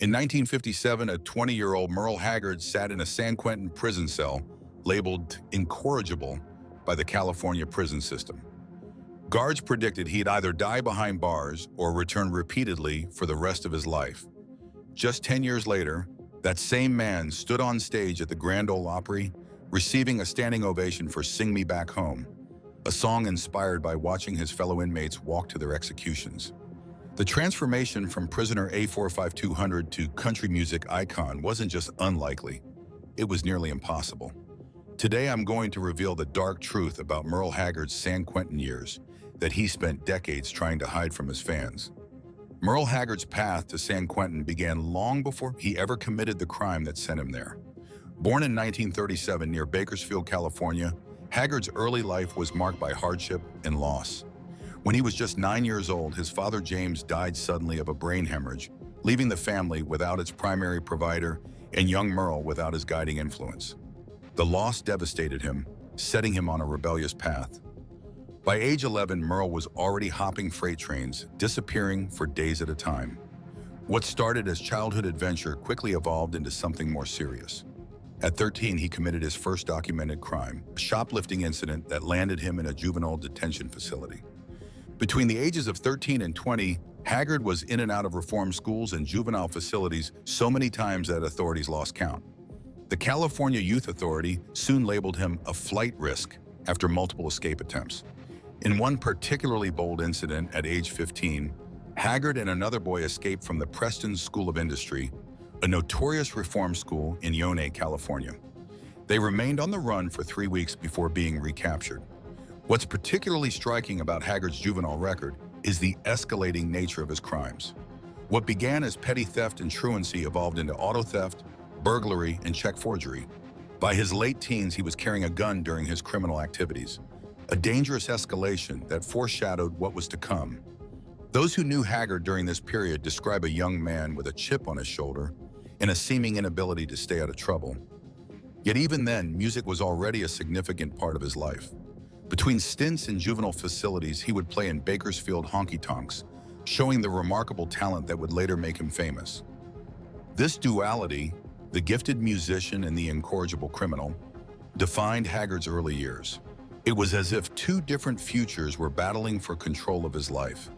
In 1957, a 20-year-old Merle Haggard sat in a San Quentin prison cell labeled incorrigible by the California prison system. Guards predicted he'd either die behind bars or return repeatedly for the rest of his life. Just 10 years later, that same man stood on stage at the Grand Ole Opry, receiving a standing ovation for Sing Me Back Home, a song inspired by watching his fellow inmates walk to their executions. The transformation from prisoner A45200 to country music icon wasn't just unlikely, it was nearly impossible. Today I'm going to reveal the dark truth about Merle Haggard's San Quentin years that he spent decades trying to hide from his fans. Merle Haggard's path to San Quentin began long before he ever committed the crime that sent him there. Born in 1937 near Bakersfield, California, Haggard's early life was marked by hardship and loss. When he was just 9 years old, his father James died suddenly of a brain hemorrhage, leaving the family without its primary provider and young Merle without his guiding influence. The loss devastated him, setting him on a rebellious path. By age 11, Merle was already hopping freight trains, disappearing for days at a time. What started as childhood adventure quickly evolved into something more serious. At 13, he committed his first documented crime, a shoplifting incident that landed him in a juvenile detention facility. Between the ages of 13 and 20, Haggard was in and out of reform schools and juvenile facilities so many times that authorities lost count. The California Youth Authority soon labeled him a flight risk after multiple escape attempts. In one particularly bold incident at age 15, Haggard and another boy escaped from the Preston School of Industry, a notorious reform school in Yonge, California. They remained on the run for 3 weeks before being recaptured. What's particularly striking about Haggard's juvenile record is the escalating nature of his crimes. What began as petty theft and truancy evolved into auto theft, burglary, and check forgery. By his late teens, he was carrying a gun during his criminal activities, a dangerous escalation that foreshadowed what was to come. Those who knew Haggard during this period describe a young man with a chip on his shoulder and a seeming inability to stay out of trouble. Yet even then, music was already a significant part of his life. Between stints in juvenile facilities, he would play in Bakersfield honky-tonks, showing the remarkable talent that would later make him famous. This duality, the gifted musician and the incorrigible criminal, defined Haggard's early years. It was as if two different futures were battling for control of his life.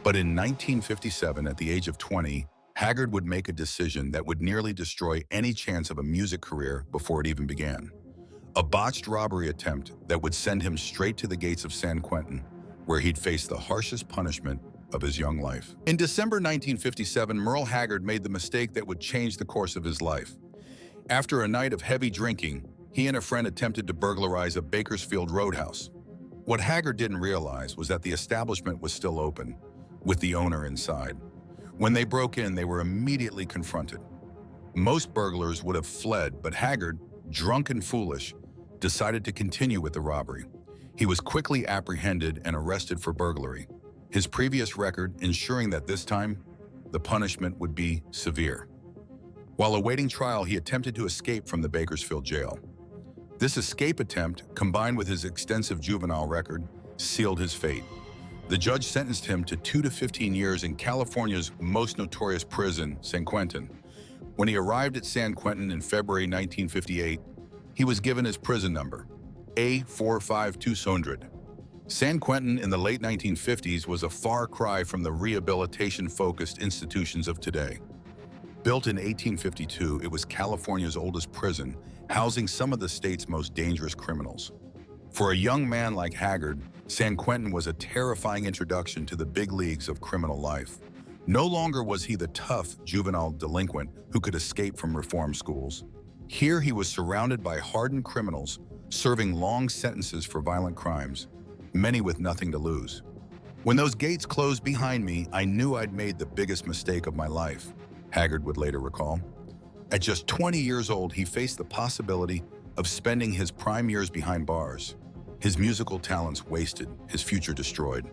But in 1957, at the age of 20, Haggard would make a decision that would nearly destroy any chance of a music career before it even began. A botched robbery attempt that would send him straight to the gates of San Quentin, where he'd face the harshest punishment of his young life. In December 1957, Merle Haggard made the mistake that would change the course of his life. After a night of heavy drinking, he and a friend attempted to burglarize a Bakersfield roadhouse. What Haggard didn't realize was that the establishment was still open, with the owner inside. When they broke in, they were immediately confronted. Most burglars would have fled, but Haggard, drunk and foolish, decided to continue with the robbery. He was quickly apprehended and arrested for burglary, his previous record ensuring that this time, the punishment would be severe. While awaiting trial, he attempted to escape from the Bakersfield jail. This escape attempt, combined with his extensive juvenile record, sealed his fate. The judge sentenced him to 2 to 15 years in California's most notorious prison, San Quentin. When he arrived at San Quentin in February 1958, he was given his prison number, A45200. San Quentin in the late 1950s was a far cry from the rehabilitation-focused institutions of today. Built in 1852, it was California's oldest prison, housing some of the state's most dangerous criminals. For a young man like Haggard, San Quentin was a terrifying introduction to the big leagues of criminal life. No longer was he the tough juvenile delinquent who could escape from reform schools. Here he was surrounded by hardened criminals, serving long sentences for violent crimes, many with nothing to lose. When those gates closed behind me, I knew I'd made the biggest mistake of my life, Haggard would later recall. At just 20 years old, he faced the possibility of spending his prime years behind bars. His musical talents wasted, his future destroyed.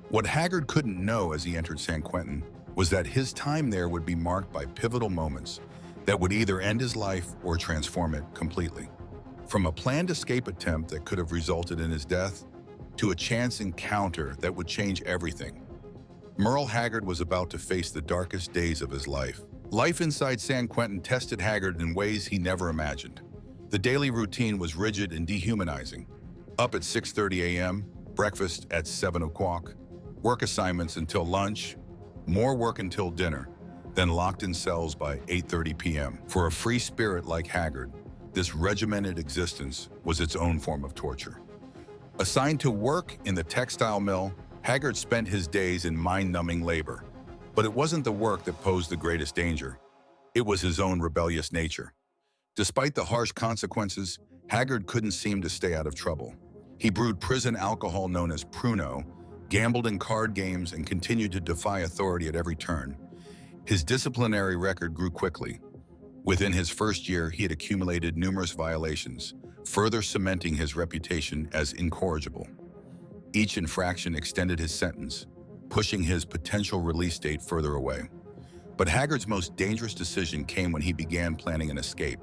What Haggard couldn't know as he entered San Quentin was that his time there would be marked by pivotal moments that would either end his life or transform it completely. From a planned escape attempt that could have resulted in his death, to a chance encounter that would change everything. Merle Haggard was about to face the darkest days of his life, Life inside San Quentin tested Haggard in ways he never imagined. The daily routine was rigid and dehumanizing. Up at 6:30 a.m., breakfast at 7 o'clock, work assignments until lunch, more work until dinner, then locked in cells by 8:30 p.m. For a free spirit like Haggard, this regimented existence was its own form of torture. Assigned to work in the textile mill, Haggard spent his days in mind-numbing labor. But it wasn't the work that posed the greatest danger. It was his own rebellious nature. Despite the harsh consequences, Haggard couldn't seem to stay out of trouble. He brewed prison alcohol known as Pruno, gambled in card games, and continued to defy authority at every turn. His disciplinary record grew quickly. Within his first year, he had accumulated numerous violations, further cementing his reputation as incorrigible. Each infraction extended his sentence, pushing his potential release date further away. But Haggard's most dangerous decision came when he began planning an escape.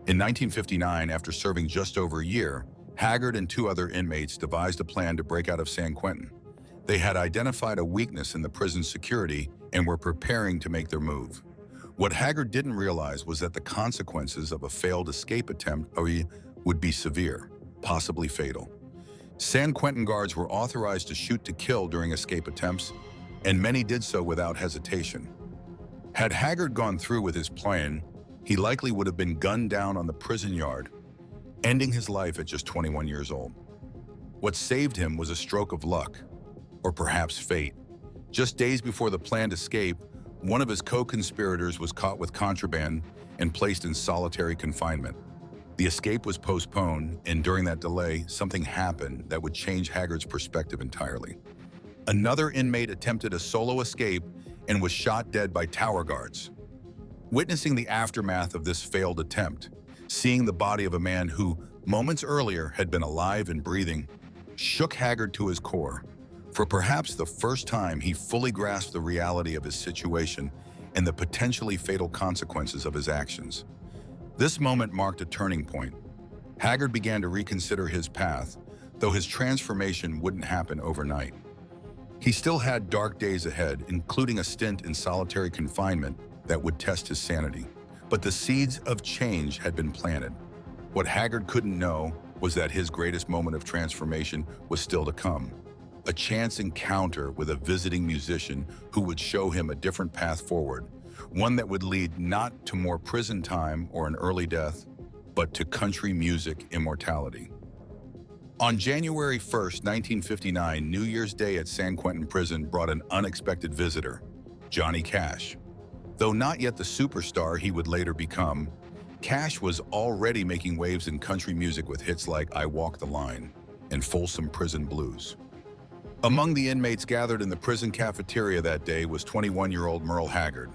In 1959, after serving just over a year, Haggard and two other inmates devised a plan to break out of San Quentin. They had identified a weakness in the prison's security and were preparing to make their move. What Haggard didn't realize was that the consequences of a failed escape attempt would be severe, possibly fatal. San Quentin guards were authorized to shoot to kill during escape attempts, and many did so without hesitation. Had Haggard gone through with his plan, he likely would have been gunned down on the prison yard, ending his life at just 21 years old. What saved him was a stroke of luck, or perhaps fate. Just days before the planned escape, one of his co-conspirators was caught with contraband and placed in solitary confinement. The escape was postponed, and during that delay, something happened that would change Haggard's perspective entirely. Another inmate attempted a solo escape and was shot dead by tower guards. Witnessing the aftermath of this failed attempt, seeing the body of a man who, moments earlier, had been alive and breathing, shook Haggard to his core. For perhaps the first time, he fully grasped the reality of his situation and the potentially fatal consequences of his actions. This moment marked a turning point. Haggard began to reconsider his path, though his transformation wouldn't happen overnight. He still had dark days ahead, including a stint in solitary confinement that would test his sanity. But the seeds of change had been planted. What Haggard couldn't know was that his greatest moment of transformation was still to come. A chance encounter with a visiting musician who would show him a different path forward, one that would lead not to more prison time or an early death, but to country music immortality. On January 1st, 1959, New Year's Day at San Quentin Prison brought an unexpected visitor, Johnny Cash. Though not yet the superstar he would later become, Cash was already making waves in country music with hits like I Walk the Line and Folsom Prison Blues. Among the inmates gathered in the prison cafeteria that day was 21-year-old Merle Haggard.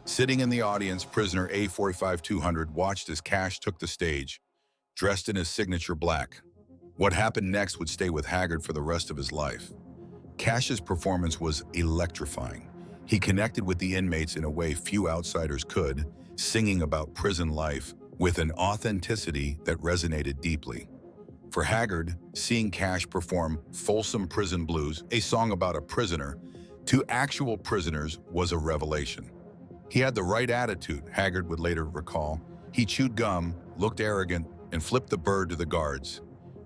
Sitting in the audience, prisoner A45200 watched as Cash took the stage, dressed in his signature black. What happened next would stay with Haggard for the rest of his life. Cash's performance was electrifying. He connected with the inmates in a way few outsiders could, singing about prison life with an authenticity that resonated deeply. For Haggard, seeing Cash perform Folsom Prison Blues, a song about a prisoner, to actual prisoners was a revelation. He had the right attitude, Haggard would later recall. He chewed gum, looked arrogant, and flipped the bird to the guards.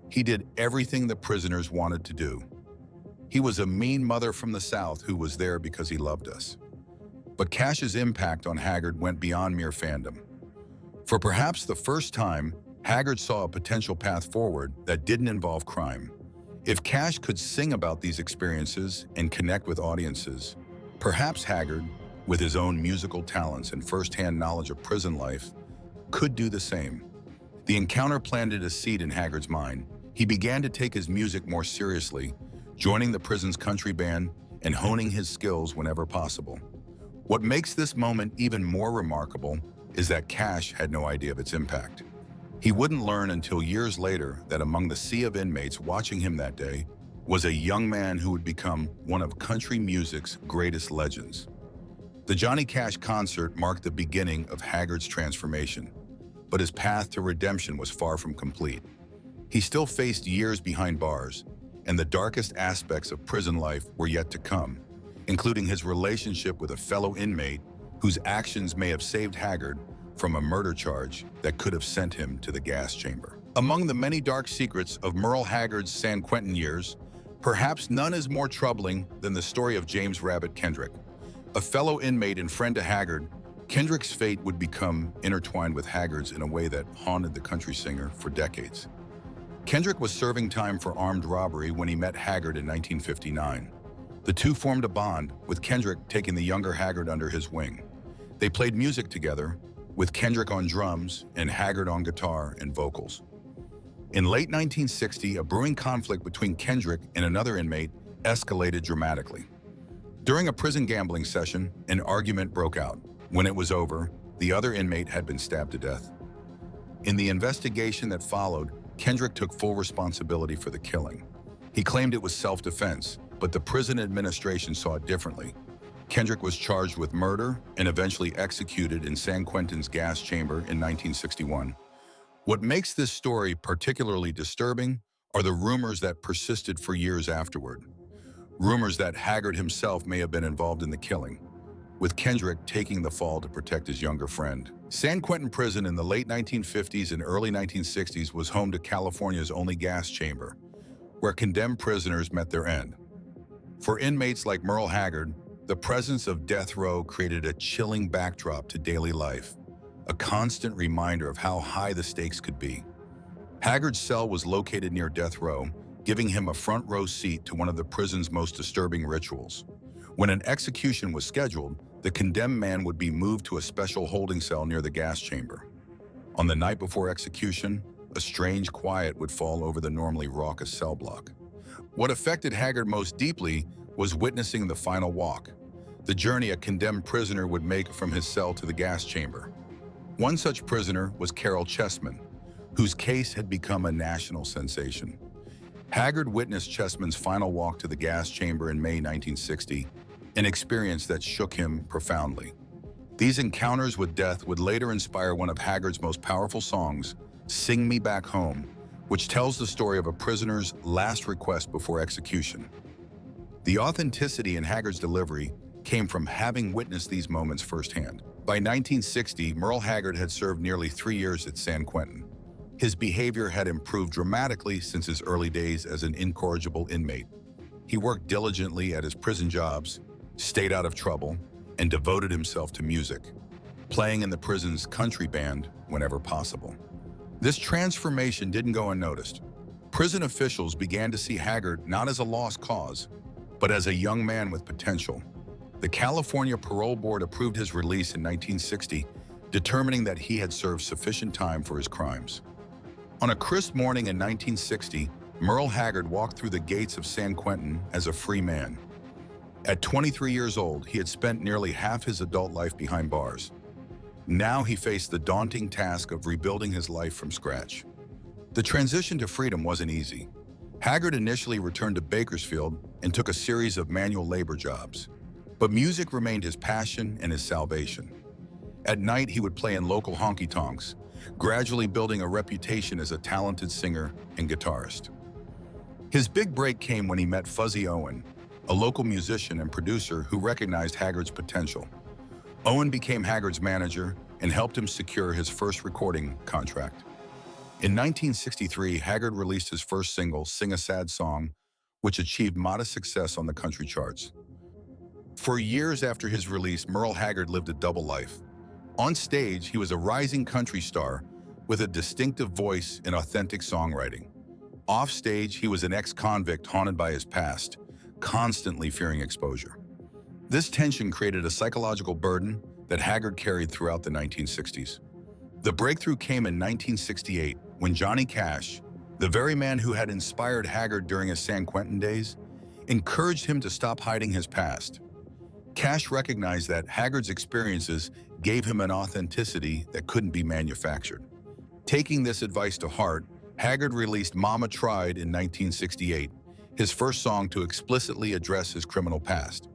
He did everything the prisoners wanted to do. He was a mean mother from the South who was there because he loved us. But Cash's impact on Haggard went beyond mere fandom. For perhaps the first time, Haggard saw a potential path forward that didn't involve crime. If Cash could sing about these experiences and connect with audiences, perhaps Haggard, with his own musical talents and first-hand knowledge of prison life, could do the same. The encounter planted a seed in Haggard's mind. He began to take his music more seriously, joining the prison's country band and honing his skills whenever possible. What makes this moment even more remarkable is that Cash had no idea of its impact. He wouldn't learn until years later that among the sea of inmates watching him that day was a young man who would become one of country music's greatest legends. The Johnny Cash concert marked the beginning of Haggard's transformation, but his path to redemption was far from complete. He still faced years behind bars, and the darkest aspects of prison life were yet to come, including his relationship with a fellow inmate whose actions may have saved Haggard from a murder charge that could have sent him to the gas chamber. Among the many dark secrets of Merle Haggard's San Quentin years, perhaps none is more troubling than the story of James "Rabbit" Kendrick. A fellow inmate and friend to Haggard, Kendrick's fate would become intertwined with Haggard's in a way that haunted the country singer for decades. Kendrick was serving time for armed robbery when he met Haggard in 1959. The two formed a bond, with Kendrick taking the younger Haggard under his wing. They played music together, with Kendrick on drums and Haggard on guitar and vocals. In late 1960, a brewing conflict between Kendrick and another inmate escalated dramatically. During a prison gambling session, an argument broke out. When it was over, the other inmate had been stabbed to death. In the investigation that followed, Kendrick took full responsibility for the killing. He claimed it was self-defense, but the prison administration saw it differently. Kendrick was charged with murder and eventually executed in San Quentin's gas chamber in 1961. What makes this story particularly disturbing are the rumors that persisted for years afterward. Rumors that Haggard himself may have been involved in the killing, with Kendrick taking the fall to protect his younger friend. San Quentin Prison in the late 1950s and early 1960s was home to California's only gas chamber, where condemned prisoners met their end. For inmates like Merle Haggard, the presence of death row created a chilling backdrop to daily life, a constant reminder of how high the stakes could be. Haggard's cell was located near death row, giving him a front row seat to one of the prison's most disturbing rituals. When an execution was scheduled, the condemned man would be moved to a special holding cell near the gas chamber. On the night before execution, a strange quiet would fall over the normally raucous cell block. What affected Haggard most deeply was witnessing the final walk, the journey a condemned prisoner would make from his cell to the gas chamber. One such prisoner was Carol Chessman, whose case had become a national sensation. Haggard witnessed Chessman's final walk to the gas chamber in May 1960, an experience that shook him profoundly. These encounters with death would later inspire one of Haggard's most powerful songs, "Sing Me Back Home," which tells the story of a prisoner's last request before execution. The authenticity in Haggard's delivery came from having witnessed these moments firsthand. By 1960, Merle Haggard had served nearly 3 years at San Quentin. His behavior had improved dramatically since his early days as an incorrigible inmate. He worked diligently at his prison jobs, stayed out of trouble, and devoted himself to music, playing in the prison's country band whenever possible. This transformation didn't go unnoticed. Prison officials began to see Haggard not as a lost cause, but as a young man with potential. The California Parole Board approved his release in 1960, determining that he had served sufficient time for his crimes. On a crisp morning in 1960, Merle Haggard walked through the gates of San Quentin as a free man. At 23 years old, he had spent nearly half his adult life behind bars. Now he faced the daunting task of rebuilding his life from scratch. The transition to freedom wasn't easy. Haggard initially returned to Bakersfield and took a series of manual labor jobs. But music remained his passion and his salvation. At night, he would play in local honky-tonks, gradually building a reputation as a talented singer and guitarist. His big break came when he met Fuzzy Owen, a local musician and producer who recognized Haggard's potential. Owen became Haggard's manager and helped him secure his first recording contract. In 1963, Haggard released his first single, "Sing a Sad Song," which achieved modest success on the country charts. For years after his release, Merle Haggard lived a double life. On stage, he was a rising country star with a distinctive voice and authentic songwriting. Off stage, he was an ex-convict haunted by his past, constantly fearing exposure. This tension created a psychological burden that Haggard carried throughout the 1960s. The breakthrough came in 1968 when Johnny Cash, the very man who had inspired Haggard during his San Quentin days, encouraged him to stop hiding his past. Cash recognized that Haggard's experiences gave him an authenticity that couldn't be manufactured. Taking this advice to heart, Haggard released "Mama Tried" in 1968, his first song to explicitly address his criminal past.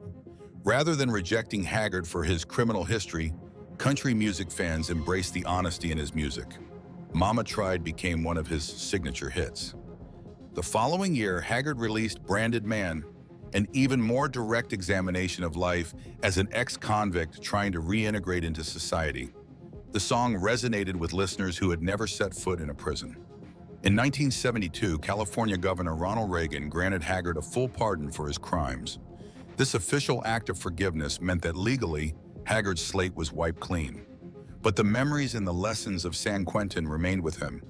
Rather than rejecting Haggard for his criminal history, country music fans embraced the honesty in his music. "Mama Tried" became one of his signature hits. The following year, Haggard released "Branded Man," an even more direct examination of life as an ex-convict trying to reintegrate into society. The song resonated with listeners who had never set foot in a prison. In 1972, California Governor Ronald Reagan granted Haggard a full pardon for his crimes. This official act of forgiveness meant that legally, Haggard's slate was wiped clean. But the memories and the lessons of San Quentin remained with him,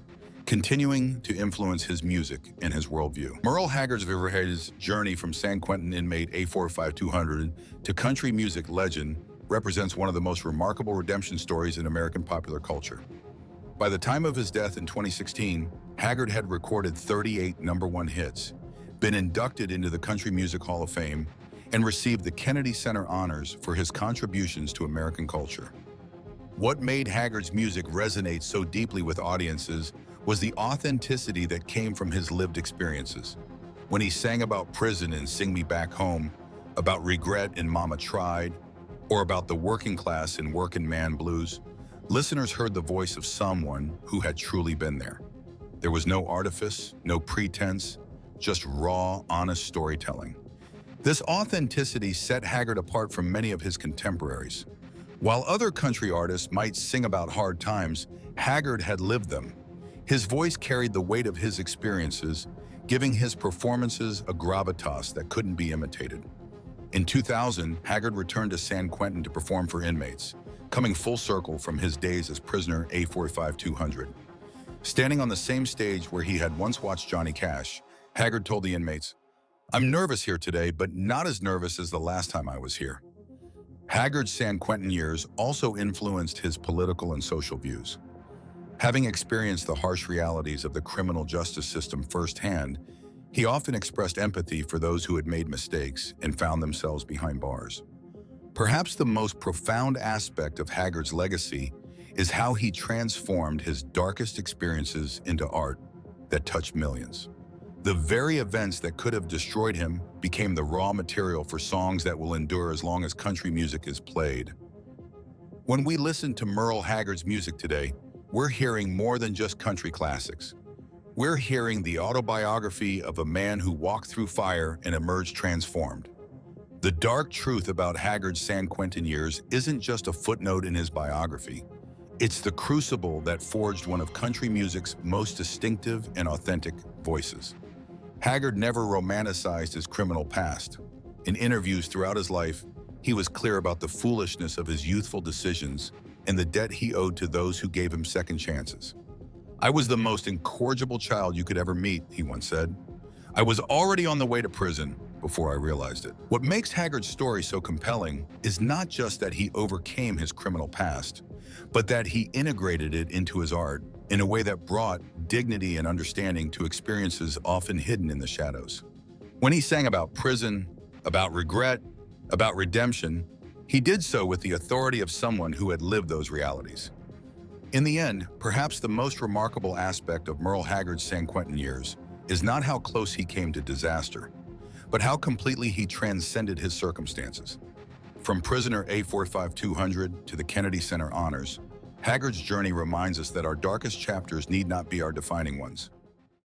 continuing to influence his music and his worldview. Merle Haggard's journey from San Quentin inmate A45200 to country music legend represents one of the most remarkable redemption stories in American popular culture. By the time of his death in 2016, Haggard had recorded 38 #1 hits, been inducted into the Country Music Hall of Fame, and received the Kennedy Center honors for his contributions to American culture. What made Haggard's music resonate so deeply with audiences was the authenticity that came from his lived experiences. When he sang about prison in Sing Me Back Home, about regret in Mama Tried, or about the working class in Workin' Man Blues, listeners heard the voice of someone who had truly been there. There was no artifice, no pretense, just raw, honest storytelling. This authenticity set Haggard apart from many of his contemporaries. While other country artists might sing about hard times, Haggard had lived them. His voice carried the weight of his experiences, giving his performances a gravitas that couldn't be imitated. In 2000, Haggard returned to San Quentin to perform for inmates, coming full circle from his days as prisoner A45200. Standing on the same stage where he had once watched Johnny Cash, Haggard told the inmates, "I'm nervous here today, but not as nervous as the last time I was here." Haggard's San Quentin years also influenced his political and social views. Having experienced the harsh realities of the criminal justice system firsthand, he often expressed empathy for those who had made mistakes and found themselves behind bars. Perhaps the most profound aspect of Haggard's legacy is how he transformed his darkest experiences into art that touched millions. The very events that could have destroyed him became the raw material for songs that will endure as long as country music is played. When we listen to Merle Haggard's music today, we're hearing more than just country classics. We're hearing the autobiography of a man who walked through fire and emerged transformed. The dark truth about Haggard's San Quentin years isn't just a footnote in his biography. It's the crucible that forged one of country music's most distinctive and authentic voices. Haggard never romanticized his criminal past. In interviews throughout his life, he was clear about the foolishness of his youthful decisions and the debt he owed to those who gave him second chances. "I was the most incorrigible child you could ever meet," he once said. "I was already on the way to prison before I realized it." What makes Haggard's story so compelling is not just that he overcame his criminal past, but that he integrated it into his art in a way that brought dignity and understanding to experiences often hidden in the shadows. When he sang about prison, about regret, about redemption, he did so with the authority of someone who had lived those realities. In the end, perhaps the most remarkable aspect of Merle Haggard's San Quentin years is not how close he came to disaster, but how completely he transcended his circumstances. From prisoner A45200 to the Kennedy Center honors, Haggard's journey reminds us that our darkest chapters need not be our defining ones.